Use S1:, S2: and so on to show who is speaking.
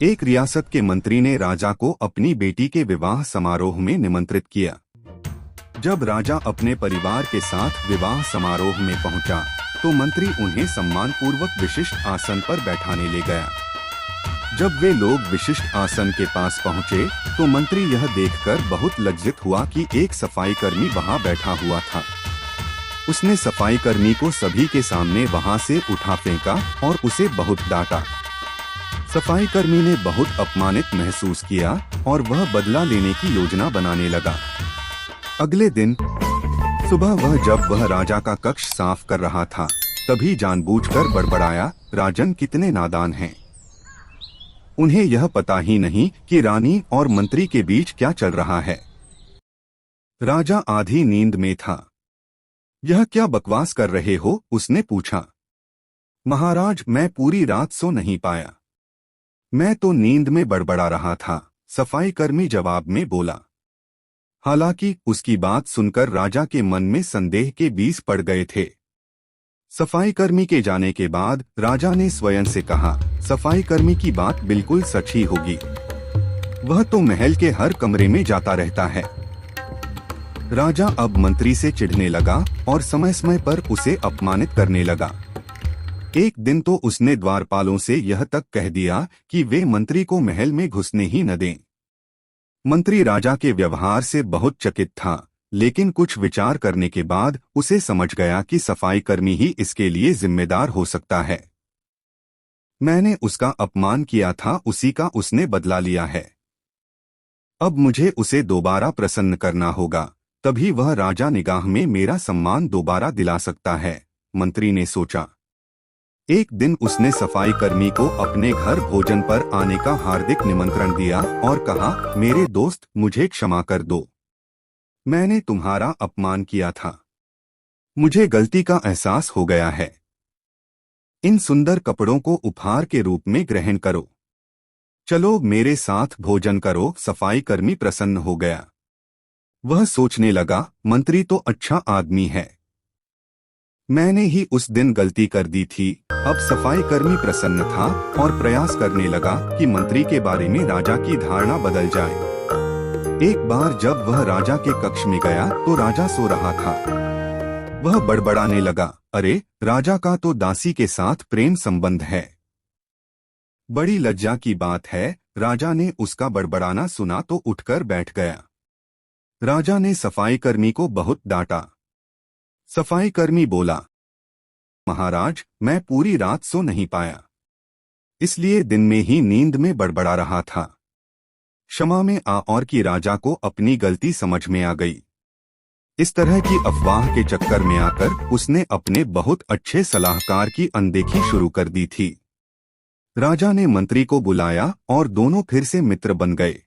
S1: एक रियासत के मंत्री ने राजा को अपनी बेटी के विवाह समारोह में निमंत्रित किया। जब राजा अपने परिवार के साथ विवाह समारोह में पहुंचा, तो मंत्री उन्हें सम्मानपूर्वक विशिष्ट आसन पर बैठाने ले गया। जब वे लोग विशिष्ट आसन के पास पहुंचे, तो मंत्री यह देखकर बहुत लज्जित हुआ कि एक सफाईकर्मी वहां बैठा हुआ था। उसने सफाईकर्मी को सभी के सामने वहां से उठा फेंका और उसे बहुत डांटा। सफाईकर्मी ने बहुत अपमानित महसूस किया और वह बदला लेने की योजना बनाने लगा। अगले दिन सुबह जब वह राजा का कक्ष साफ कर रहा था, तभी जानबूझकर बड़बड़ाया, राजन कितने नादान हैं। उन्हें यह पता ही नहीं कि रानी और मंत्री के बीच क्या चल रहा है। राजा आधी नींद में था। यह क्या बकवास कर रहे हो? उसने पूछा। महाराज, मैं पूरी रात सो नहीं पाया। मैं तो नींद में बड़बड़ा रहा था, सफाईकर्मी जवाब में बोला। हालांकि उसकी बात सुनकर राजा के मन में संदेह के बीज पड़ गए थे। सफाईकर्मी के जाने के बाद राजा ने स्वयं से कहा, सफाईकर्मी की बात बिल्कुल सच ही होगी। वह तो महल के हर कमरे में जाता रहता है। राजा अब मंत्री से चिढ़ने लगा और समय समय पर उसे अपमानित करने लगा। एक दिन तो उसने द्वारपालों से यह तक कह दिया कि वे मंत्री को महल में घुसने ही न दें। मंत्री राजा के व्यवहार से बहुत चकित था, लेकिन कुछ विचार करने के बाद उसे समझ गया कि सफाईकर्मी ही इसके लिए जिम्मेदार हो सकता है। मैंने उसका अपमान किया था, उसी का उसने बदला लिया है। अब मुझे उसे दोबारा प्रसन्न करना होगा, तभी वह राजा निगाह में मेरा सम्मान दोबारा दिला सकता है, मंत्री ने सोचा। एक दिन उसने सफाईकर्मी को अपने घर भोजन पर आने का हार्दिक निमंत्रण दिया और कहा, मेरे दोस्त, मुझे क्षमा कर दो। मैंने तुम्हारा अपमान किया था। मुझे गलती का एहसास हो गया है। इन सुंदर कपड़ों को उपहार के रूप में ग्रहण करो। चलो मेरे साथ भोजन करो। सफाईकर्मी प्रसन्न हो गया। वह सोचने लगा, मंत्री तो अच्छा आदमी है। मैंने ही उस दिन गलती कर दी थी। अब सफाईकर्मी प्रसन्न था और प्रयास करने लगा कि मंत्री के बारे में राजा की धारणा बदल जाए। एक बार जब वह राजा के कक्ष में गया तो राजा सो रहा था। वह बड़बड़ाने लगा, अरे, राजा का तो दासी के साथ प्रेम संबंध है। बड़ी लज्जा की बात है। राजा ने उसका बड़बड़ाना सुना तो उठकर बैठ गया। राजा ने सफाईकर्मी को बहुत डांटा। सफाईकर्मी बोला, महाराज, मैं पूरी रात सो नहीं पाया, इसलिए दिन में ही नींद में बड़बड़ा रहा था। क्षमा में आ। और कि राजा को अपनी गलती समझ में आ गई। इस तरह की अफवाह के चक्कर में आकर उसने अपने बहुत अच्छे सलाहकार की अनदेखी शुरू कर दी थी। राजा ने मंत्री को बुलाया और दोनों फिर से मित्र बन गए।